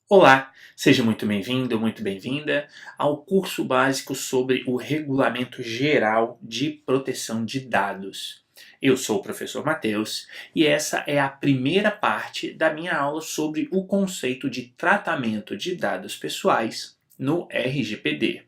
Olá, seja muito bem-vindo, muito bem-vinda ao curso básico sobre o Regulamento Geral de Proteção de Dados. Eu sou o professor Matheus e essa é a primeira parte da minha aula sobre o conceito de tratamento de dados pessoais no RGPD.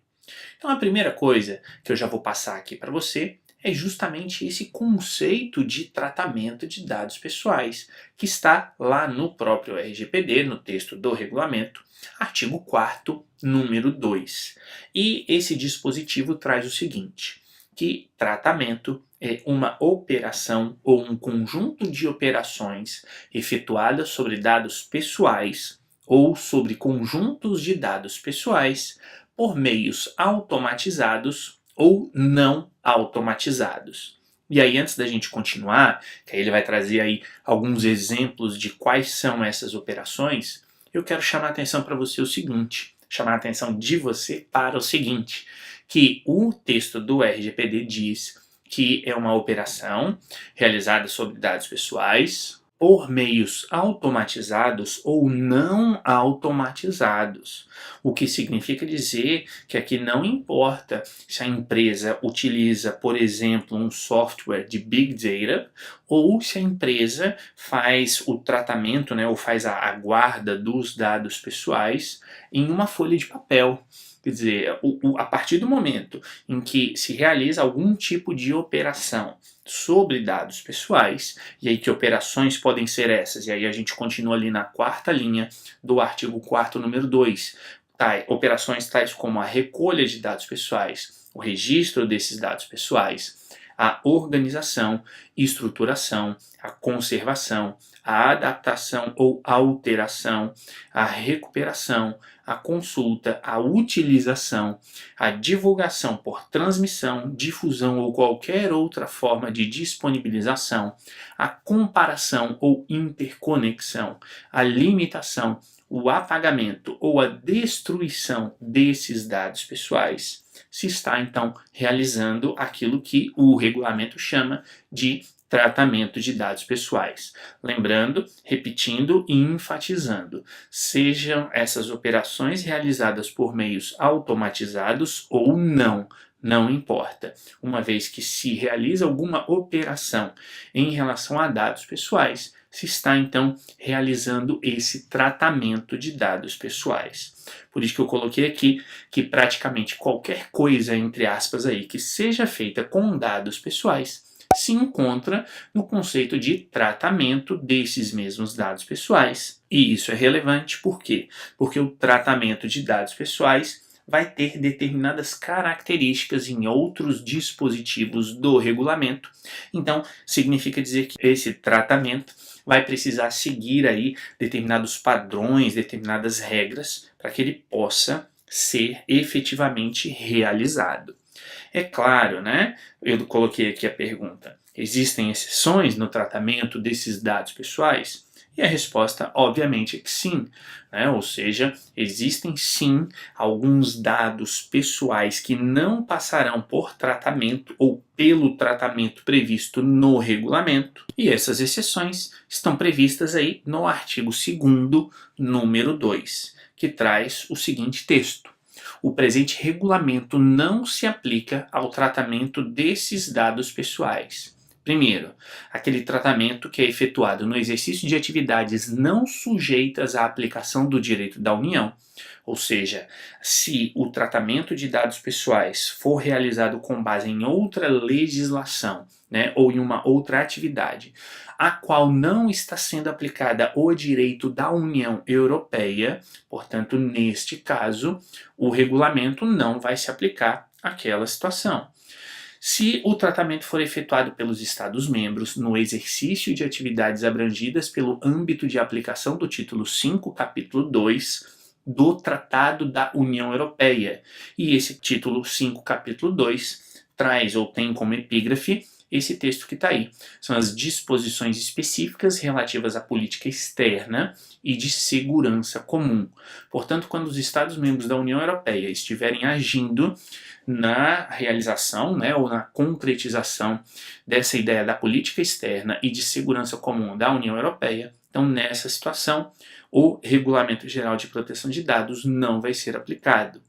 Então, a primeira coisa que eu já vou passar aqui para você é justamente esse conceito de tratamento de dados pessoais, que está lá no próprio RGPD, no texto do regulamento, artigo 4º, número 2. E esse dispositivo traz o seguinte, que tratamento é uma operação ou um conjunto de operações efetuadas sobre dados pessoais ou sobre conjuntos de dados pessoais por meios automatizados ou não automatizados. E aí, antes da gente continuar, que aí ele vai trazer aí alguns exemplos de quais são essas operações, eu quero chamar a atenção para você o seguinte, chamar a atenção de você para o seguinte, que o texto do RGPD diz que é uma operação realizada sobre dados pessoais por meios automatizados ou não automatizados. O que significa dizer que aqui não importa se a empresa utiliza, por exemplo, um software de Big Data ou se a empresa faz o tratamento, né, ou faz a guarda dos dados pessoais em uma folha de papel. Quer dizer, a partir do momento em que se realiza algum tipo de operação sobre dados pessoais, e aí que operações podem ser essas, e aí a gente continua ali na quarta linha do artigo 4º, número 2, operações tais como a recolha de dados pessoais, o registro desses dados pessoais, a organização, estruturação, a conservação, a adaptação ou alteração, a recuperação, a consulta, a utilização, a divulgação por transmissão, difusão ou qualquer outra forma de disponibilização, a comparação ou interconexão, a limitação, o apagamento ou a destruição desses dados pessoais, se está então realizando aquilo que o regulamento chama de tratamento de dados pessoais. Lembrando, repetindo e enfatizando, sejam essas operações realizadas por meios automatizados ou não, não importa, uma vez que se realiza alguma operação em relação a dados pessoais, se está então realizando esse tratamento de dados pessoais. Por isso que eu coloquei aqui que praticamente qualquer coisa, entre aspas, aí, que seja feita com dados pessoais, se encontra no conceito de tratamento desses mesmos dados pessoais. E isso é relevante por quê? Porque o tratamento de dados pessoais vai ter determinadas características em outros dispositivos do regulamento. Então, significa dizer que esse tratamento vai precisar seguir aí determinados padrões, determinadas regras, para que ele possa ser efetivamente realizado. É claro, né? Eu coloquei aqui a pergunta: existem exceções no tratamento desses dados pessoais? E a resposta, obviamente, é que sim, né? Ou seja, existem sim alguns dados pessoais que não passarão por tratamento ou pelo tratamento previsto no regulamento, e essas exceções estão previstas aí no artigo 2º, número 2, que traz o seguinte texto: o presente regulamento não se aplica ao tratamento desses dados pessoais. Primeiro, aquele tratamento que é efetuado no exercício de atividades não sujeitas à aplicação do direito da União, ou seja, se o tratamento de dados pessoais for realizado com base em outra legislação, né, ou em uma outra atividade, a qual não está sendo aplicada o direito da União Europeia, portanto, neste caso, o regulamento não vai se aplicar àquela situação. Se o tratamento for efetuado pelos Estados-membros no exercício de atividades abrangidas pelo âmbito de aplicação do título 5, capítulo 2 do Tratado da União Europeia, e esse título 5, capítulo 2 traz ou tem como epígrafe esse texto que está aí. São as disposições específicas relativas à política externa e de segurança comum. Portanto, quando os Estados-membros da União Europeia estiverem agindo na realização, né, ou na concretização dessa ideia da política externa e de segurança comum da União Europeia, Então, nessa situação, o Regulamento Geral de Proteção de Dados não vai ser aplicado.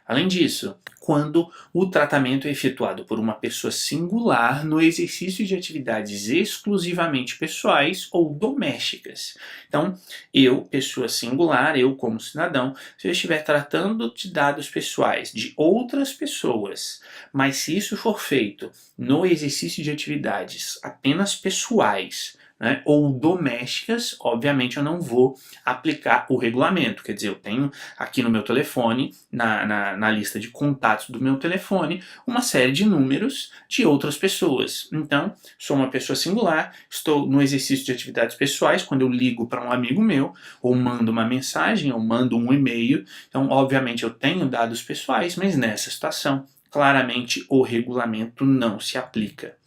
Além disso, quando o tratamento é efetuado por uma pessoa singular no exercício de atividades exclusivamente pessoais ou domésticas. Então, eu, pessoa singular, eu como cidadão, se eu estiver tratando de dados pessoais de outras pessoas, mas se isso for feito no exercício de atividades apenas pessoais, né, ou domésticas, obviamente eu não vou aplicar o regulamento. Quer dizer, eu tenho aqui no meu telefone, na lista de contatos do meu telefone, uma série de números de outras pessoas. Então, sou uma pessoa singular, estou no exercício de atividades pessoais, quando eu ligo para um amigo meu, ou mando uma mensagem, ou mando um e-mail. Então, obviamente, eu tenho dados pessoais, mas nessa situação, claramente, o regulamento não se aplica.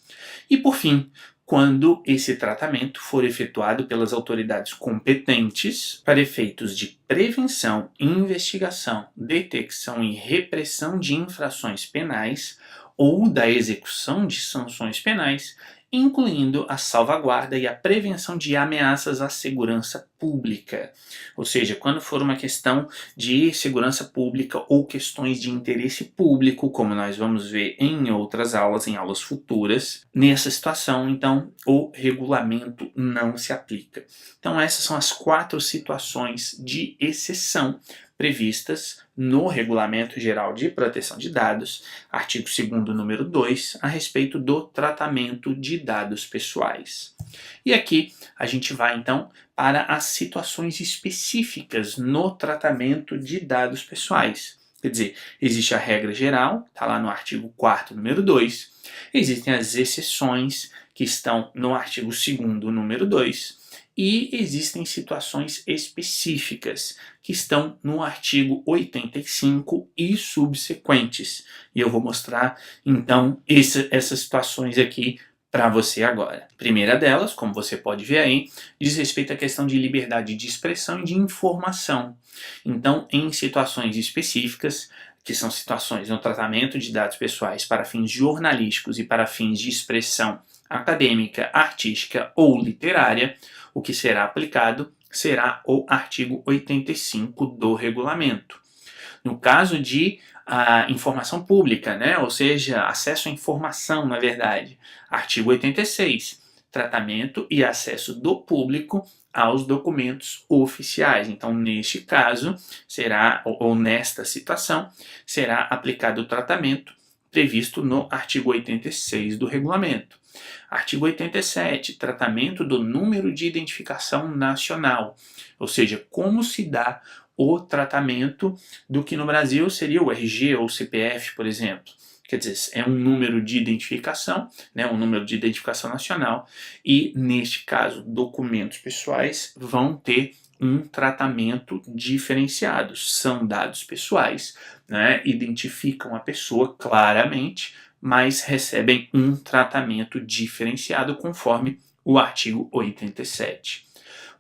E, por fim, quando esse tratamento for efetuado pelas autoridades competentes para efeitos de prevenção, investigação, detecção e repressão de infrações penais ou da execução de sanções penais, incluindo a salvaguarda e a prevenção de ameaças à segurança pública. Ou seja, quando for uma questão de segurança pública ou questões de interesse público, como nós vamos ver em outras aulas, em aulas futuras, nessa situação, então, o regulamento não se aplica. Então, essas são as 4 situações de exceção previstas no Regulamento Geral de Proteção de Dados, artigo 2º, número 2, a respeito do tratamento de dados pessoais. E aqui a gente vai então para as situações específicas no tratamento de dados pessoais. Quer dizer, existe a regra geral, está lá no artigo 4º, número 2, existem as exceções que estão no artigo 2º, número 2, e existem situações específicas que estão no artigo 85 e subsequentes. E eu vou mostrar então essas situações aqui para você agora. A primeira delas, como você pode ver aí, diz respeito à questão de liberdade de expressão e de informação. Então, em situações específicas, que são situações no tratamento de dados pessoais para fins jornalísticos e para fins de expressão acadêmica, artística ou literária, o que será aplicado será o artigo 85 do regulamento. No caso de informação pública, né? Ou seja, acesso à informação, na verdade, artigo 86, tratamento e acesso do público aos documentos oficiais. Então, neste caso, será, ou nesta situação, será aplicado o tratamento previsto no artigo 86 do regulamento. Artigo 87, tratamento do número de identificação nacional, ou seja, como se dá o tratamento do que no Brasil seria o RG ou o CPF, por exemplo. Quer dizer, é um número de identificação, né, um número de identificação nacional, e neste caso, documentos pessoais vão ter um tratamento diferenciado. São dados pessoais, né, identificam a pessoa claramente, mas recebem um tratamento diferenciado conforme o artigo 87.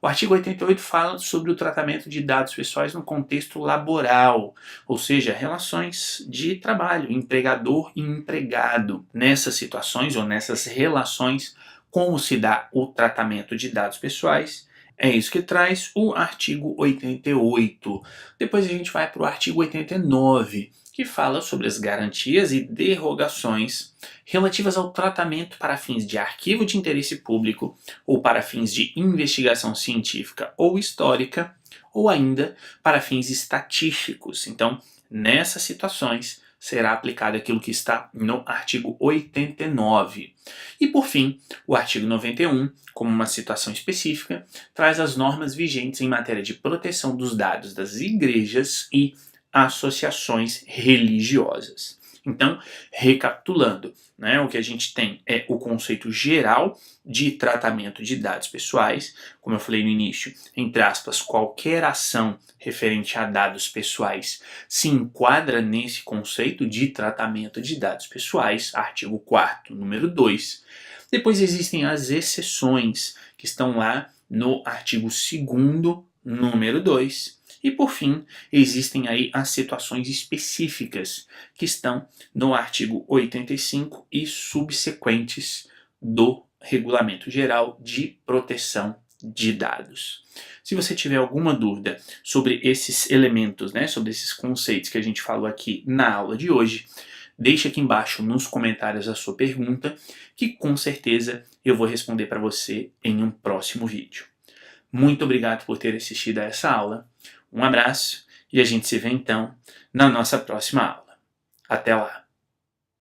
O artigo 88 fala sobre o tratamento de dados pessoais no contexto laboral, ou seja, relações de trabalho, empregador e empregado. Nessas situações ou nessas relações, como se dá o tratamento de dados pessoais? É isso que traz o artigo 88. Depois a gente vai para o artigo 89, que fala sobre as garantias e derrogações relativas ao tratamento para fins de arquivo de interesse público ou para fins de investigação científica ou histórica, ou ainda para fins estatísticos. Então, nessas situações, será aplicado aquilo que está no artigo 89. E, por fim, o artigo 91, como uma situação específica, traz as normas vigentes em matéria de proteção dos dados das igrejas e associações religiosas. Então, recapitulando, né, o que a gente tem é o conceito geral de tratamento de dados pessoais, como eu falei no início, entre aspas, qualquer ação referente a dados pessoais se enquadra nesse conceito de tratamento de dados pessoais, artigo 4º, número 2. Depois existem as exceções, que estão lá no artigo 2º, número 2. E, por fim, existem aí as situações específicas que estão no artigo 85 e subsequentes do Regulamento Geral de Proteção de dados. Se você tiver alguma dúvida sobre esses elementos, né, sobre esses conceitos que a gente falou aqui na aula de hoje, deixe aqui embaixo nos comentários a sua pergunta, que com certeza eu vou responder para você em um próximo vídeo. Muito obrigado por ter assistido a essa aula, um abraço e a gente se vê então na nossa próxima aula. Até lá!